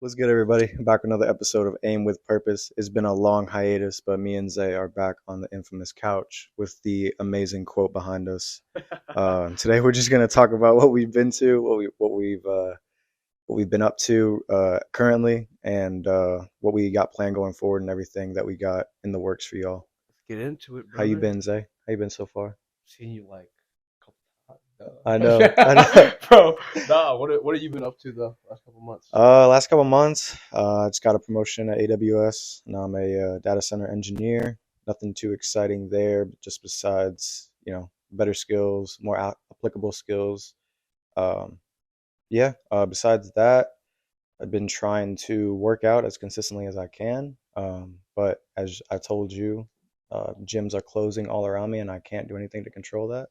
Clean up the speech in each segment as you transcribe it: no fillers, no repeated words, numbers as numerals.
What's good, everybody? Back with another episode of Aim with Purpose. It's been a long hiatus, but me and Zay are back on the infamous couch with the amazing quote behind us. Today, we're just gonna talk about what we've been to, what we've been up to currently, and what we got planned going forward, and everything that we got in the works for y'all. Let's get into it, How you brother. been, Zay? How you been so far? Seen you like a couple I times. know, I know. Bro, nah, what have you been up to the last couple months? Last couple months, I just got a promotion at AWS. Now I'm a data center engineer. Nothing too exciting there, but just besides, better skills, more applicable skills. Um, yeah, besides that, I've been trying to work out as consistently as I can. But as I told you, gyms are closing all around me and I can't do anything to control that.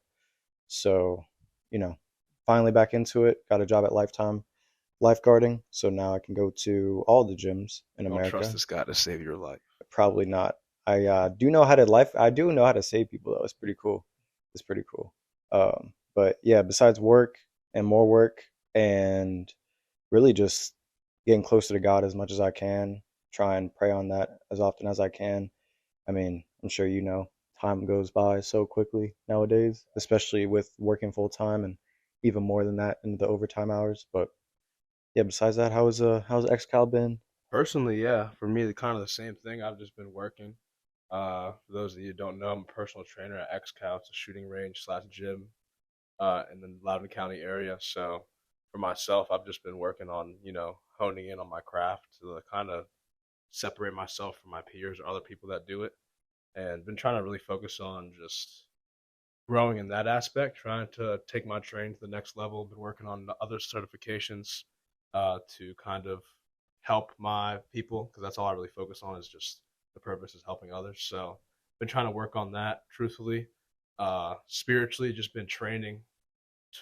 So, you know, finally back into it. Got a job at Lifetime lifeguarding, so now I can go to all the gyms in Don't trust America. this guy to save your life. Probably not. I do know how to save people though. It's pretty cool. It's pretty cool. But yeah, besides work and more work and really just getting closer to God as much as I can, try and pray on that as often as I can. I mean, I'm sure time goes by so quickly nowadays, especially with working full time and even more than that into the overtime hours. But yeah, besides that, how's XCal been? Personally, yeah, for me, the kind of the same thing. I've just been working. For those of you who don't know, I'm a personal trainer at XCal. It's a shooting range slash gym in the Loudoun County area. So for myself, I've just been working on, honing in on my craft to kind of separate myself from my peers or other people that do it. And been trying to really focus on just growing in that aspect, trying to take my training to the next level. Been working on other certifications to kind of help my people because that's all I really focus on is just the purpose is helping others. So been trying to work on that truthfully. Spiritually, just been training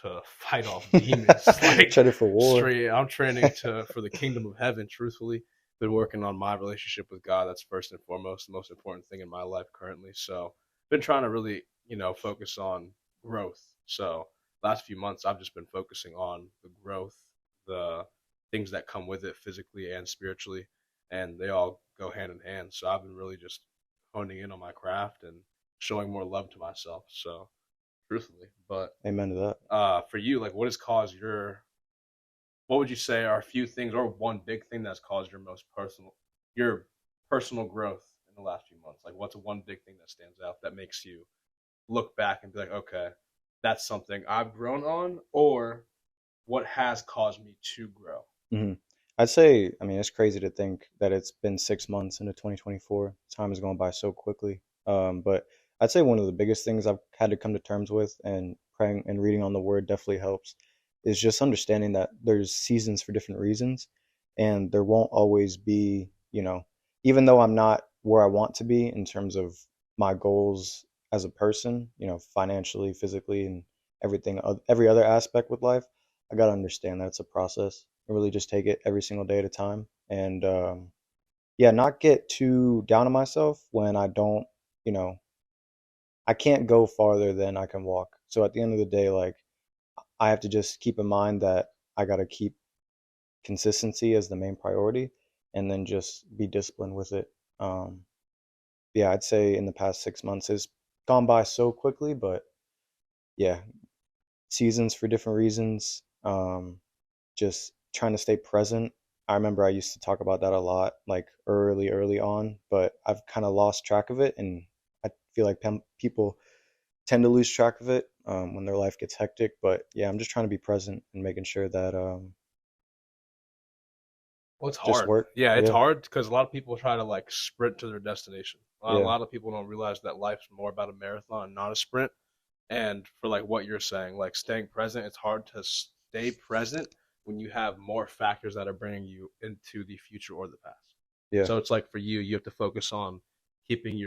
to fight off demons. Like Excited for war. straight, I'm training to for the kingdom of heaven. Truthfully, been working on my relationship with God. That's first and foremost, the most important thing in my life currently. So, been trying to really, focus on growth. So, last few months, I've just been focusing on the growth, the things that come with it physically and spiritually, and they all go hand in hand. So, I've been really just honing in on my craft and showing more love to myself. So, truthfully, but Amen to that. for you, like what has caused what would you say are a few things or one big thing that's caused your personal growth in the last few months? Like what's one big thing that stands out that makes you look back and be like, okay, that's something I've grown on, or what has caused me to grow? hmm I'd say, I mean, it's crazy to think that it's been 6 months into 2024. Time is going by so quickly. But I'd say one of the biggest things I've had to come to terms with, and praying and reading on the Word definitely helps, is just understanding that there's seasons for different reasons, and there won't always be, even though I'm not where I want to be in terms of my goals as a person, financially, physically, and every other aspect with life. I got to understand that it's a process and really just take it every single day at a time. And yeah, not get too down on myself when I don't, you know, I can't go farther than I can walk. So at the end of the day, like, I have to just keep in mind that I got to keep consistency as the main priority and then just be disciplined with it. Um, yeah, I'd say in the past 6 months has gone by so quickly, but yeah, seasons for different reasons. Just trying to stay present. I remember I used to talk about that a lot, like early on, but I've kind of lost track of it, and I feel like people tend to lose track of it when their life gets hectic. But yeah, I'm just trying to be present and making sure that Well, it's just hard. work. Yeah, it's Yeah, hard because a lot of people try to like sprint to their destination. A yeah, lot of people don't realize that life's more about a marathon, not a sprint. And for like what you're saying, like staying present, it's hard to stay present when you have more factors that are bringing you into the future or the past. yeah. So it's like for you, you have to focus on keeping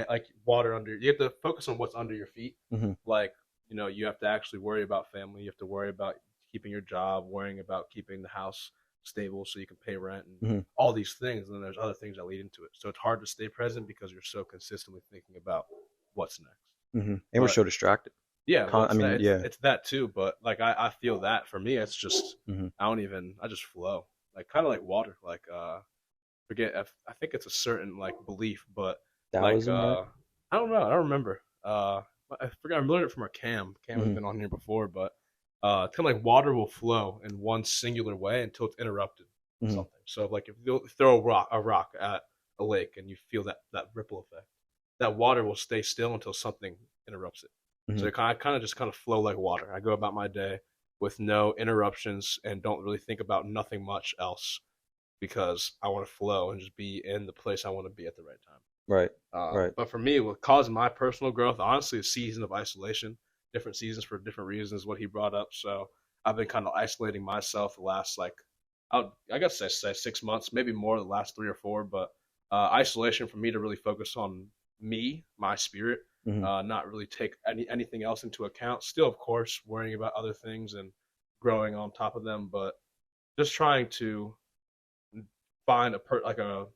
like water under. You have to focus on what's under your feet. hmm Like you have to actually worry about family. You have to worry about keeping your job, worrying about keeping the house stable so you can pay rent and hmm all these things. And then there's other things that lead into it. So it's hard to stay present because you're so consistently thinking about what's next. And we're But so distracted. yeah, well, I it's that mean, yeah. it's that too. But like I feel that for me, it's just hmm I just flow. like kind of like water, like forget I think it's a certain like belief, but like Taoism, right? I don't know, I don't remember. I forgot. I learned it from our Cam. Cam has Hmm. been on here before, but it's kind of like water will flow in one singular way until it's interrupted with Hmm. something. So like if you throw a rock at a lake and you feel that ripple effect, that water will stay still until something interrupts it. So Hmm. it kind of just kind of flow like water. I go about my day with no interruptions and don't really think about nothing much else because I want to flow and just be in the place I want to be at the right time. Right. Right. But for me, what caused my personal growth, honestly, a season of isolation, different seasons for different reasons, what he brought up. So I've been kind of isolating myself the last, like, I guess I say 6 months, maybe more the last 3 or 4, but isolation for me to really focus on me, my spirit, Hmm. not really take anything else into account. Still, of course, worrying about other things and growing on top of them, but just trying to find like an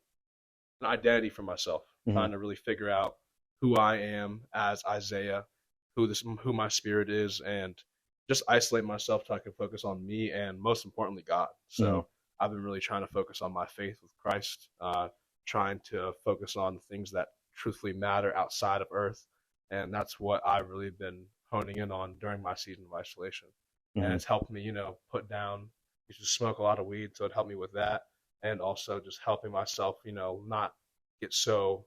identity for myself, Hmm. trying to really figure out who I am as Isaiah, who my spirit is, and just isolate myself so I can focus on me and most importantly God. Hmm. So I've been really trying to focus on my faith with Christ, trying to focus on things that truthfully matter outside of earth, and that's what I've really been honing in on during my season of isolation. And Hmm. it's helped me, put down. Used to smoke a lot of weed, so it helped me with that, and also just helping myself, not get so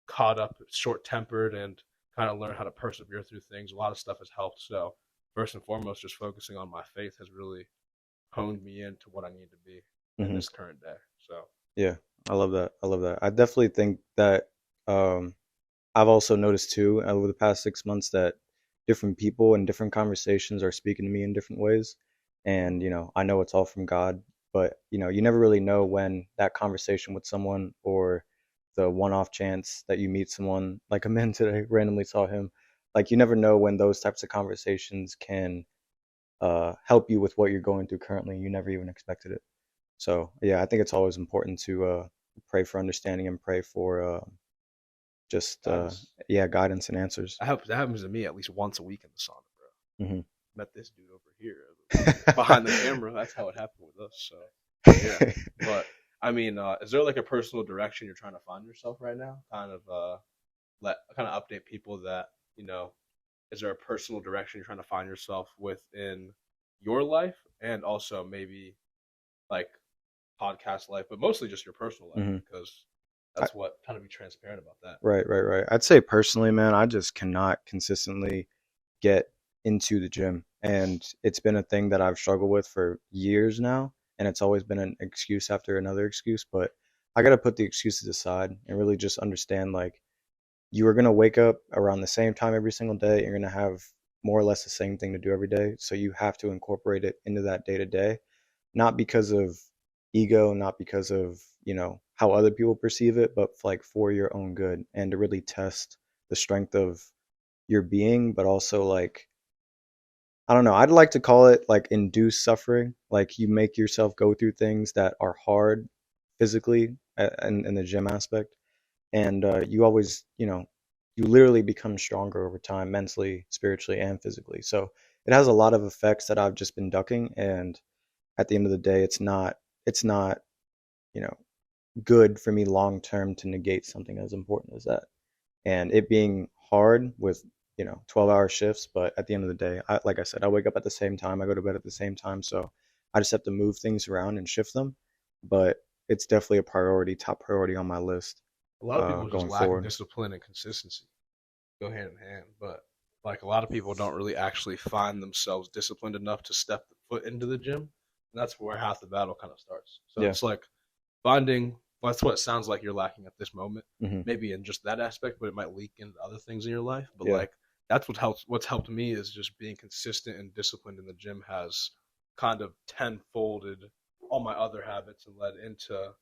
caught up, short tempered, and kind of learn how to persevere through things. A lot of stuff has helped. So first and foremost, just focusing on my faith has really honed me into what I need to be in Hmm. this current day. So Yeah, I love that. I love that. I definitely think that um, I've also noticed too over the past 6 months that different people and different conversations are speaking to me in different ways. And, I know it's all from God, but, you never really know when that conversation with someone or the one-off chance that you meet someone like a man today, randomly saw him. Like, you never know when those types of conversations can help you with what you're going through currently. You never even expected it. So, yeah, I think it's always important to pray for understanding and pray for just guidance. yeah, guidance and answers. That happens to me at least once a week in the sauna, bro. Hmm. Met this dude over here behind the camera. That's how it happened with us. So yeah, but I mean, is there like a personal direction you're trying to find yourself right now? Kind of update people that you know is there a personal direction you're trying to find yourself within your life and also maybe like podcast life, but mostly just your personal life Hmm. because that's what kind of be transparent about that. Right, right, right. I'd say personally, man, I just cannot consistently get into the gym. And it's been a thing that I've struggled with for years now. And it's always been an excuse after another excuse. But I got to put the excuses aside and really just understand like you are going to wake up around the same time every single day. You're going to have more or less the same thing to do every day. So you have to incorporate it into that day to day, not because of ego, not because of, how other people perceive it, but like for your own good and to really test the strength of your being, but also like, I don't know, I'd like to call it like induced suffering. Like you make yourself go through things that are hard physically in the gym aspect. And you always, you literally become stronger over time, mentally, spiritually, and physically. So it has a lot of effects that I've just been ducking. And at the end of the day, it's not, you know, good for me long term to negate something as important as that. And it being hard with, 12-hour shifts, but at the end of the day, like I said, I wake up at the same time, I go to bed at the same time, so I just have to move things around and shift them. But it's definitely a priority, top priority on my list A lot of people just going lack forward. discipline and consistency, go hand in hand, but like a lot of people don't really actually find themselves disciplined enough to step the foot into the gym. And that's where half the battle kind of starts. So Yeah. it's like finding well, that's what it sounds like you're lacking at this moment. Hmm. Maybe in just that aspect, but it might leak into other things in your life. But Yeah. like that's what's helped me is just being consistent and disciplined in the gym has kind of tenfolded all my other habits and led into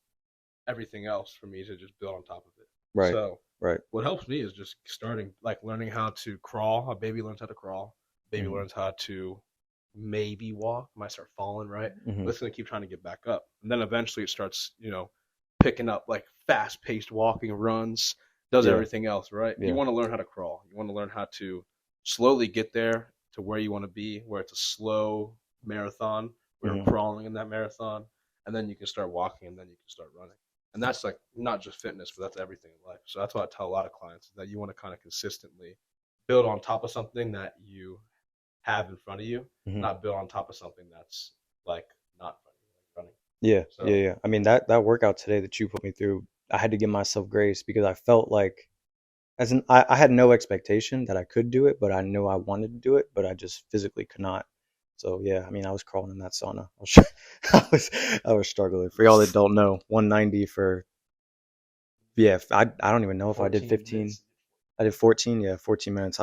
everything else for me to just build on top of it. Right. So Right. what helps me is just starting like learning how to crawl. A baby learns how to crawl. Baby Hmm. learns how to maybe walk. Might start falling, right? Hmm. But it's gonna keep trying to get back up. And then eventually it starts, picking up like fast paced walking runs, does Yeah. everything else, right? You Yeah. want to learn how to crawl. You want to learn how to slowly get there to where you want to be, where it's a slow marathon, where you're Hmm. crawling in that marathon. and then you can start walking, and then you can start running. And that's like not just fitness, but that's everything in life. So that's what I tell a lot of clients, is that you want to kind of consistently build on top of something that you have in front of you, Hmm. not build on top of something that's like not in front of you, like running. Yeah, yeah, So yeah. I mean, that workout today that you put me through, I had to give myself grace because I felt like, I had no expectation that I could do it, but I knew I wanted to do it, but I just physically could not. So yeah, I mean, I was crawling in that sauna. I was I was struggling. For y'all that don't know, 190 for, yeah. I don't even know if I did 14 15. minutes. I did 14. Yeah, 14 minutes.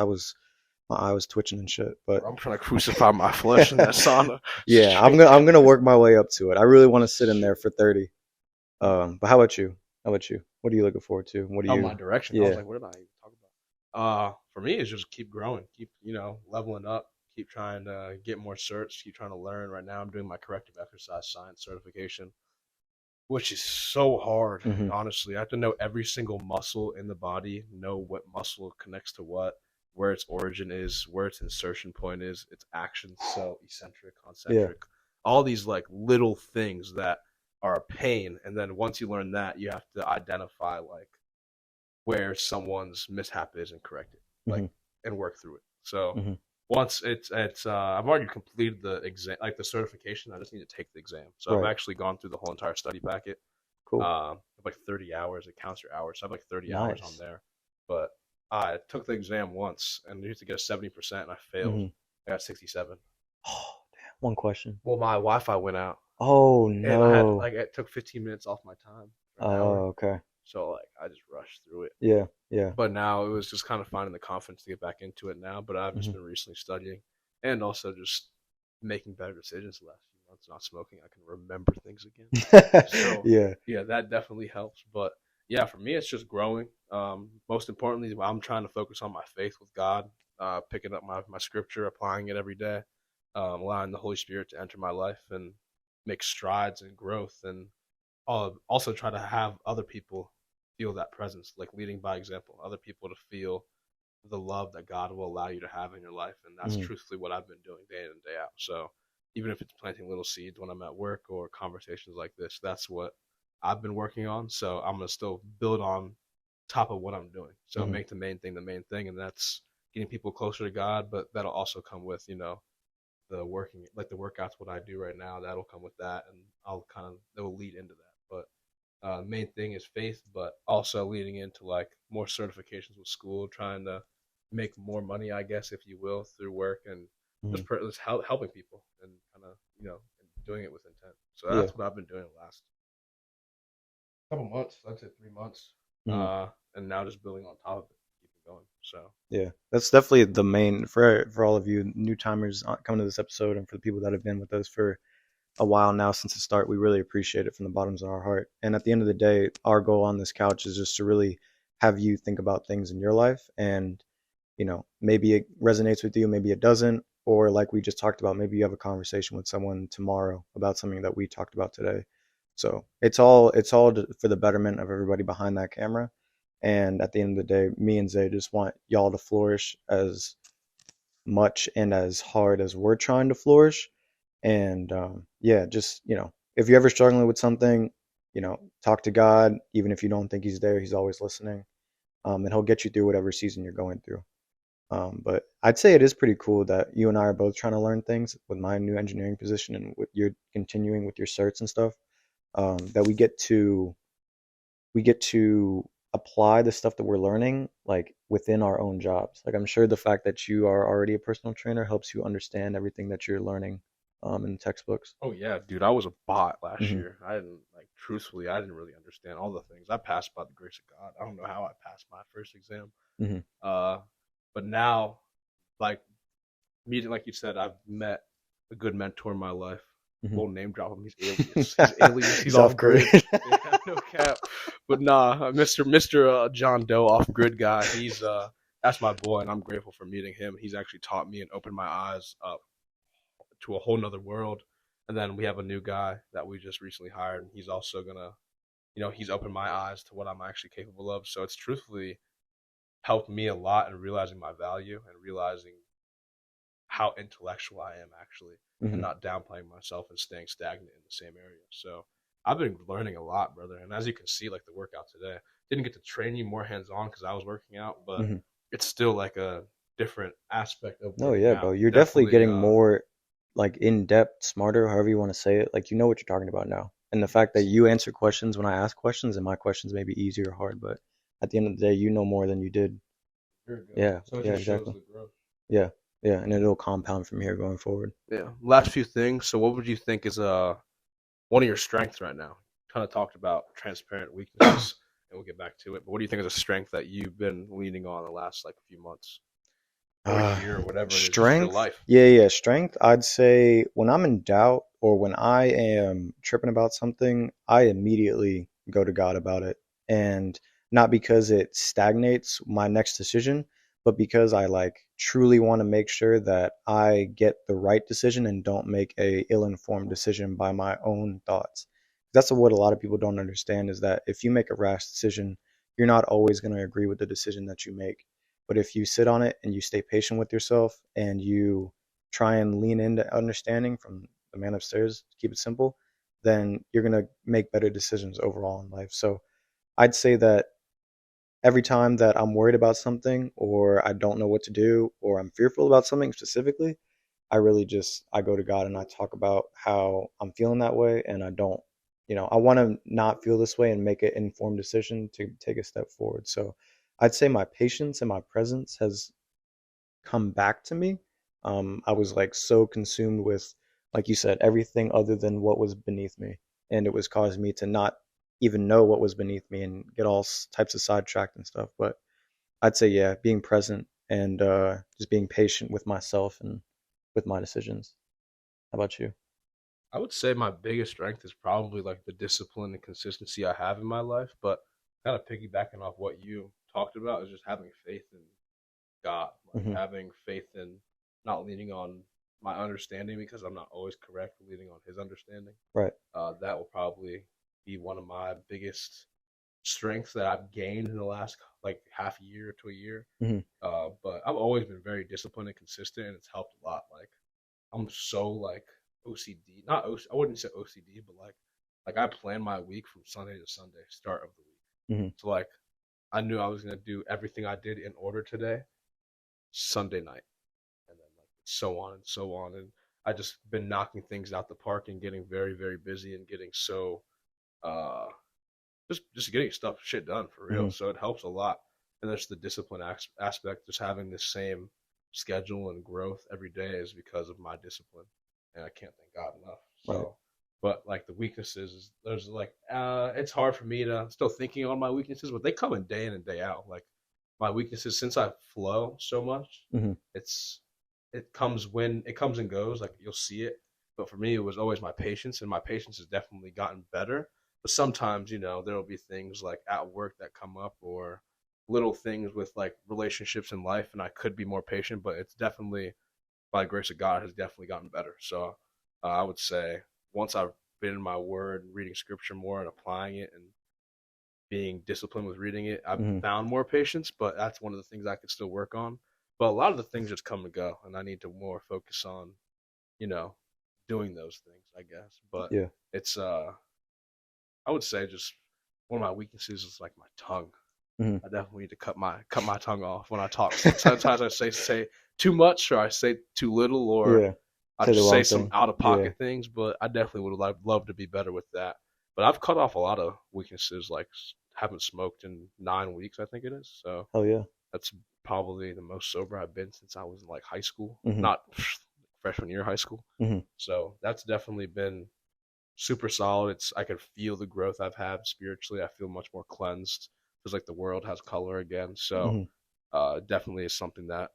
My eye was twitching and shit. But Bro, I'm trying to crucify my flesh in that sauna. yeah, Straight I'm gonna deadlift. work my way up to it. I really want to sit in there Shoot. for 30. But how about you? How about you? What are you looking forward to? What do Oh, my you? direction. I was Yeah. like, what did I even talk about? For me, it's just keep growing, keep leveling up, keep trying to get more certs, keep trying to learn. Right now, I'm doing my corrective exercise science certification, which is so hard. Hmm. Honestly, I have to know every single muscle in the body, know what muscle connects to what, where its origin is, where its insertion point is, its action, so eccentric, Yeah. concentric, all these like little things that are a pain. And then once you learn that, you have to identify like where someone's mishap is and correct it, like, Hmm. and work through it. So Hmm. once it's I've already completed the exam, like the certification. I just need to take the exam. So I've Right. actually gone through the whole entire study packet. Cool. Like 30 hours. It counts your hours. So I have like 30 hours on Nice. there. But I took the exam once and you used to get a 70%, and I failed. Hmm. I got 67. Oh, damn. One question. Well, my Wi-Fi went out, Oh and I had no. like it took 15 minutes off my time for an hour. Oh, okay. So like I just rushed through it. Yeah. Yeah. But now it was just kind of finding the confidence to get back into it now. But I've just Hmm. been recently studying and also just making better decisions the last few months. Not smoking, I can remember things again. So Yeah. yeah, that definitely helps. But yeah, for me, it's just growing. Most importantly, I'm trying to focus on my faith with God, picking up my scripture, applying it every day, allowing the Holy Spirit to enter my life and make strides and growth, and also try to have other people feel that presence, like leading by example, other people to feel the love that God will allow you to have in your life. And that's Hmm. truthfully what I've been doing day in and day out. So even if it's planting little seeds when I'm at work or conversations like this, that's what I've been working on. So I'm going to still build on top of what I'm doing. So Hmm. make the main thing. And that's getting people closer to God. But that'll also come with, the working, like the workouts, what I do right now, that'll come with that. And it will lead into that. But main thing is faith, but also leading into like more certifications with school, trying to make more money, I guess, if you will, through work and Hmm. just helping people and kind of doing it with intent. So Yeah. that's what I've been doing the last couple months. I'd say 3 months, Hmm. and now just building on top of it, keep it going. So Yeah. That's definitely the main for all of you new timers coming to this episode, and for the people that have been with us for a while now since the start. We really appreciate it from the bottoms of our heart. And at the end of the day, our goal on this couch is just to really have you think about things in your life, and maybe it resonates with you, maybe it doesn't, or like we just talked about, maybe you have a conversation with someone tomorrow about something that we talked about today. So it's all for the betterment of everybody behind that camera. And at the end of the day, me and Zay just want y'all to flourish as much and as hard as we're trying to flourish. And yeah, just if you're ever struggling with something, talk to God. Even if you don't think He's there, He's always listening, and He'll get you through whatever season you're going through. But I'd say it is pretty cool that you and I are both trying to learn things with my new engineering position, and with your continuing with your certs and stuff. That we get to apply the stuff that we're learning like within our own jobs. Like I'm sure the fact that you are already a personal trainer helps you understand everything that you're learning in the textbooks. oh yeah, dude, I was a bot last Hmm. year. I didn't like truthfully, I didn't really understand all the things. I passed by the grace of God. I don't know how I passed my first exam. Hmm. Uh, but now, like meeting, like you said, I've met a good mentor in my life. Hmm. Won't name drop him. He's alias. He's alias. He's He's off off grid. grid. Yeah, no cap. But nah, Mister John Doe, off grid guy. He's that's my boy, and I'm grateful for meeting him. He's actually taught me and opened my eyes up to a whole nother world. And then we have a new guy that we just recently hired, and he's also gonna, he's opened my eyes to what I'm actually capable of. So it's truthfully helped me a lot in realizing my value and realizing how intellectual I am actually, and Hmm. not downplaying myself and staying stagnant in the same area. So I've been learning a lot, brother. And as you can see, like the workout today, didn't get to train you more hands on because I was working out, but Hmm. it's still like a different aspect of No, working yeah, bro. out. You're definitely Definitely, getting more like in depth, smarter, however you want to say it. Like you know what you're talking about now. And the fact that you answer questions when I ask questions and my questions may be easy or hard, but at the end of the day, you know more than you did. you're good. Yeah, So it yeah, just shows exactly. the growth. Yeah, yeah, and it'll compound from here going forward. Yeah. Last few things. So what would you think is one of your strengths right now? Kind of talked about transparent weaknesses, and we'll get back to it. But what do you think is a strength that you've been leaning on the last like few months or Uh, year or whatever it is, just your Strength? life? Yeah, yeah, strength. I'd say when I'm in doubt or when I am tripping about something, I immediately go to God about it. And not because it stagnates my next decision, but because I like truly want to make sure that I get the right decision and don't make a ill-informed decision by my own thoughts. That's what a lot of people don't understand is that if you make a rash decision, you're not always going to agree with the decision that you make. But if you sit on it and you stay patient with yourself and you try and lean into understanding from the man upstairs, keep it simple, then you're going to make better decisions overall in life. So I'd say that every time that I'm worried about something or I don't know what to do or I'm fearful about something specifically, I really just I go to God and I talk about how I'm feeling that way and I don't, I want to not feel this way and make an informed decision to take a step forward. So I'd say my patience and my presence has come back to me. I was like so consumed with, like you said, everything other than what was beneath me, and it was causing me to not even know what was beneath me and get all types of sidetracked and stuff. But I'd say, yeah, being present and just being patient with myself and with my decisions. How about you? I would say my biggest strength is probably like the discipline and consistency I have in my life. But kind of piggybacking off what you talked about is just having faith in God, like Hmm. having faith in not leaning on my understanding because I'm not always correct, leaning on His understanding. Right. That will probably be one of my biggest strengths that I've gained in the last like half year to a year. Hmm. But I've always been very disciplined and consistent, and it's helped a lot. Like I'm so like OCD, not OC, I wouldn't say OCD, but like I plan my week from Sunday to Sunday, start of the week. Hmm. So like I knew I was gonna do everything I did in order today, Sunday night, and then like so on and so on. And I just been knocking things out the park and getting very very busy and getting so uh just getting stuff shit done for real. Hmm. So it helps a lot. And there's the discipline aspect. Just having the same schedule and growth every day is because of my discipline, and I can't thank God enough. Right. So, but like the weaknesses, there's like it's hard for me to I'm still thinking on my weaknesses, but they come in and day out. Like my weaknesses, since I flow so much, Hmm. it's it comes when it comes and goes. Like you'll see it. But for me, it was always my patience, and my patience has definitely gotten better. But sometimes, there will be things like at work that come up or little things with like relationships in life, and I could be more patient, but it's definitely, by the grace of God, has definitely gotten better. So I would say once I've been in my word, reading scripture more and applying it and being disciplined with reading it, I've Hmm. found more patience, but that's one of the things I could still work on. But a lot of the things just come and go, and I need to more focus on, you know, doing those things, I guess. But Yeah. it's I would say just one of my weaknesses is like my tongue. Hmm. I definitely need to cut my tongue off when I talk. Sometimes I say too much, or I say too little, or Yeah. I Say the just say wrong some thing. out of Yeah. pocket things. But I definitely would love to be better with that. But I've cut off a lot of weaknesses, like haven't smoked in 9 weeks, I think it is. So Hell yeah. that's probably the most sober I've been since I was in like high school, Hmm. not freshman year of high school. Hmm. So that's definitely been super solid. I can feel the growth I've had spiritually. I feel much more cleansed. Feels like the world has color again. So Hmm. definitely is something that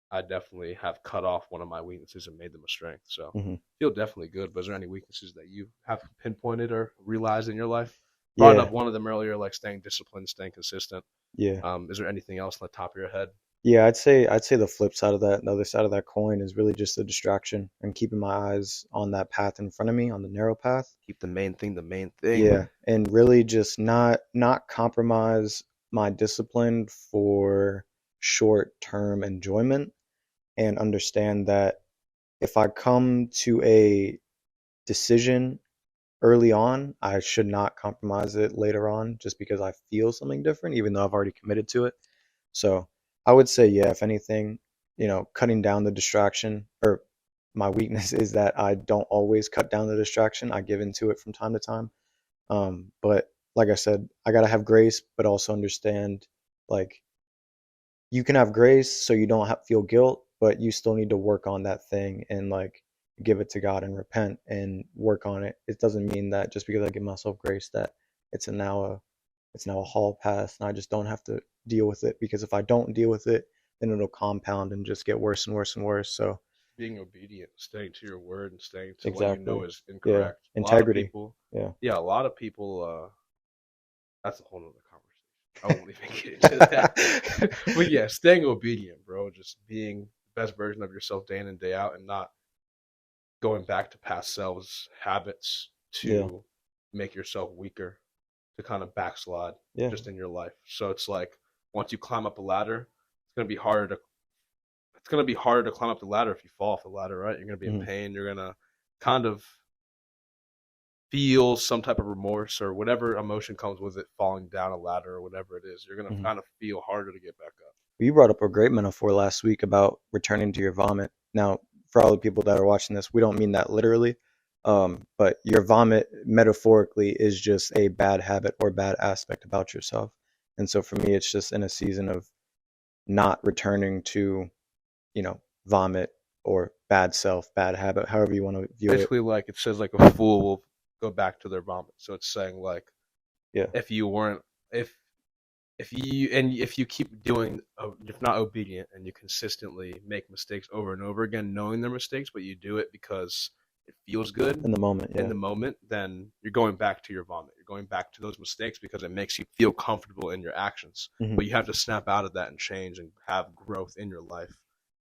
I definitely have cut off one of my weaknesses and made them a strength. So Hmm. feel definitely good. But is there any weaknesses that you have pinpointed or realized in your life? Brought Yeah. up one of them earlier, like staying disciplined, staying consistent. Yeah. Is there anything else on the top of your head? Yeah, I'd say the flip side of that, the other side of that coin is really just a distraction and keeping my eyes on that path in front of me, on the narrow path. Keep the main thing the main Yeah, thing. and really just not compromise my discipline for short-term enjoyment and understand that if I come to a decision early on, I should not compromise it later on just because I feel something different, even though I've already committed to it. So I would say, yeah, if anything, cutting down the distraction, or my weakness is that I don't always cut down the distraction. I give into it from time to time. But like I said, I gotta have grace, but also understand, like, you can have grace so you don't feel guilt, but you still need to work on that thing and like give it to God and repent and work on it. It doesn't mean that just because I give myself grace that it's a now a it's now a hall pass and I just don't have to deal with it, because if I don't deal with it, then it'll compound and just get worse and worse and worse. So Being obedient, staying to your word, and staying to what you know exactly. is Yeah. incorrect. A lot of Integrity. people, Yeah. yeah, a lot of people. That's a whole nother conversation. I won't even get into that. But yeah, staying obedient, bro. Just being the best version of yourself day in and day out, and not going back to past selves habits Yeah. to make yourself weaker, to kind of backslide Yeah. just in your life. So it's like once you climb up a ladder, it's gonna be harder to climb up the ladder if you fall off the ladder, right? You're gonna be in Hmm. pain. You're gonna kind of feel some type of remorse or whatever emotion comes with it, falling down a ladder or whatever it is. You're gonna Hmm. kind of feel harder to get back up. You brought up a great metaphor last week about returning to your vomit. Now, for all the people that are watching this, we don't mean that literally, but your vomit metaphorically is just a bad habit or bad aspect about yourself. And so for me, it's just in a season of not returning to, vomit or bad self, bad habit, however you want to view it. Basically, like it says, like a fool will go back to their vomit. So it's saying like Yeah. if you weren't if you keep doing if not obedient and you consistently make mistakes over and over again knowing they're mistakes, but you do it because it feels good In the moment. in Yeah. the moment, then you're going back to your vomit, you're going back to those mistakes because it makes you feel comfortable in your actions. Hmm. But you have to snap out of that and change and have growth in your life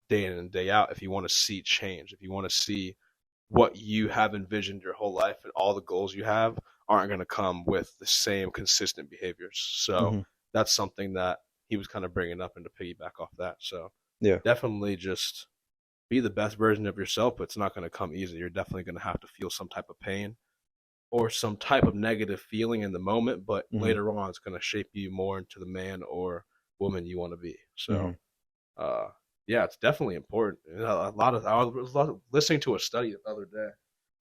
day in and day out if you want to see change, if you want to see what you have envisioned your whole life and all the goals you have aren't going to come with the same consistent behaviors. So Hmm. that's something that he was kind of bringing up and to piggyback off that. So Yeah. definitely just be the best version of yourself, but it's not going to come easy. You're definitely going to have to feel some type of pain or some type of negative feeling in the moment, but Hmm. later on it's going to shape you more into the man or woman you want to be. Hmm. So uh, yeah, it's definitely important. A lot of I was listening to a study the other day.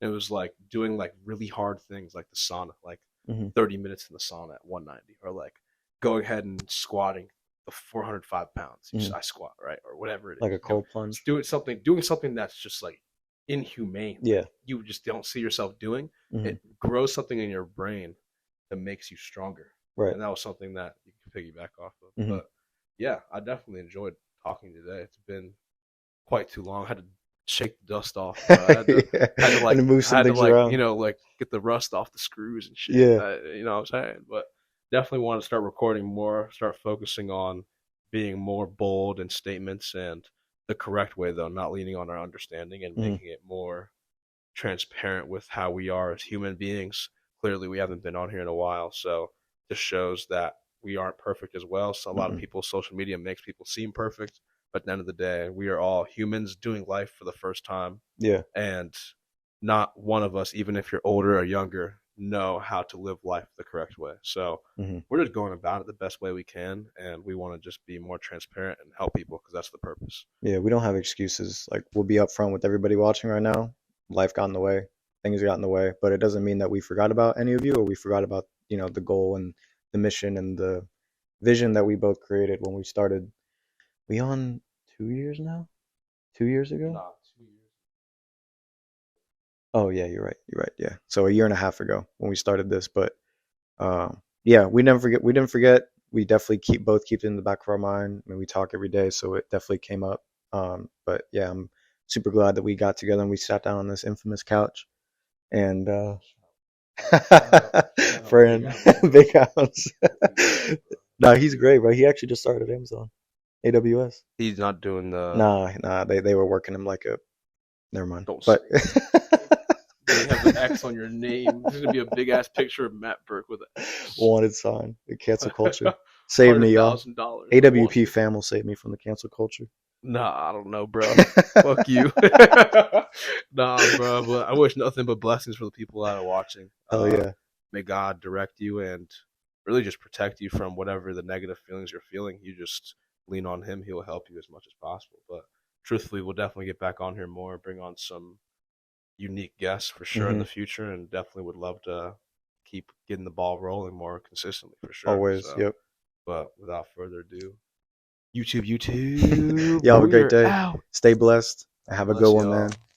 It was like doing like really hard things like the sauna, like Hmm. 30 minutes in the sauna at 190, or like going ahead and squatting the 405 pounds. Hmm. I squat, right, or whatever it Like is. a cold plunge. Doing something that's just like inhumane, like Yeah. you just don't see yourself doing. Hmm. It grows something in your brain that makes you stronger, Right. and that was something that you can piggyback off of. Hmm. But yeah, I definitely enjoyed talking today. It's been quite too long. I had to shake the dust off. Yeah. And to move I some had to things around. like get the rust off the screws and shit. Yeah. You know what I'm saying? But definitely want to start recording more, start focusing on being more bold in statements and the correct way though, not leaning on our understanding and Hmm. making it more transparent with how we are as human beings. Clearly, we haven't been on here in a while, so this shows that we aren't perfect as well. So a lot of Hmm. people, social media makes people seem perfect, but at the end of the day, we are all humans doing life for the first time, Yeah. and not one of us, even if you're older or younger, know how to live life the correct way. So Hmm. we're just going about it the best way we can, and we want to just be more transparent and help people because that's the purpose. Yeah. We don't have excuses. Like, we'll be upfront with everybody watching right now. Life got in the way. Things got in the way, but it doesn't mean that we forgot about any of you, or we forgot about, the goal and the mission and the vision that we both created when we started. We on 2 years now? 2 years ago? Nah, 2 years. Oh yeah, you're right. You're right. Yeah. So a year and a half ago when we started this, but yeah, we never forget. We didn't forget. We definitely keep it in the back of our mind. I mean, we talk every day, so it definitely came up. But yeah, I'm super glad that we got together and we sat down on this infamous couch and Shout out Big friend, House, bro. big house. Big House, bro. No, he's great, bro. He actually just started Amazon, AWS. He's not doing the. Nah, they were working him like a. Never mind. Don't But say it. Then you have an X on your name. There's gonna be a big ass picture of Matt Burke with an X. wanted sign, the cancel culture. Saved me, y'all. $100,000. AWP fam will save me from the cancel culture. Nah, I don't know, bro. Fuck you. Nah, bro. But I wish nothing but blessings for the people that are watching. Hell yeah. May God direct you and really just protect you from whatever the negative feelings you're feeling. You just lean on Him; He'll help you as much as possible. But truthfully, we'll definitely get back on here more, bring on some unique guests for sure in Hmm. the future, and definitely would love to keep getting the ball rolling more consistently for sure. Always. So, Yep. but without further ado, YouTube, Y'all have a great we're day. out. Stay blessed. Have a good Bless one, man. y'all.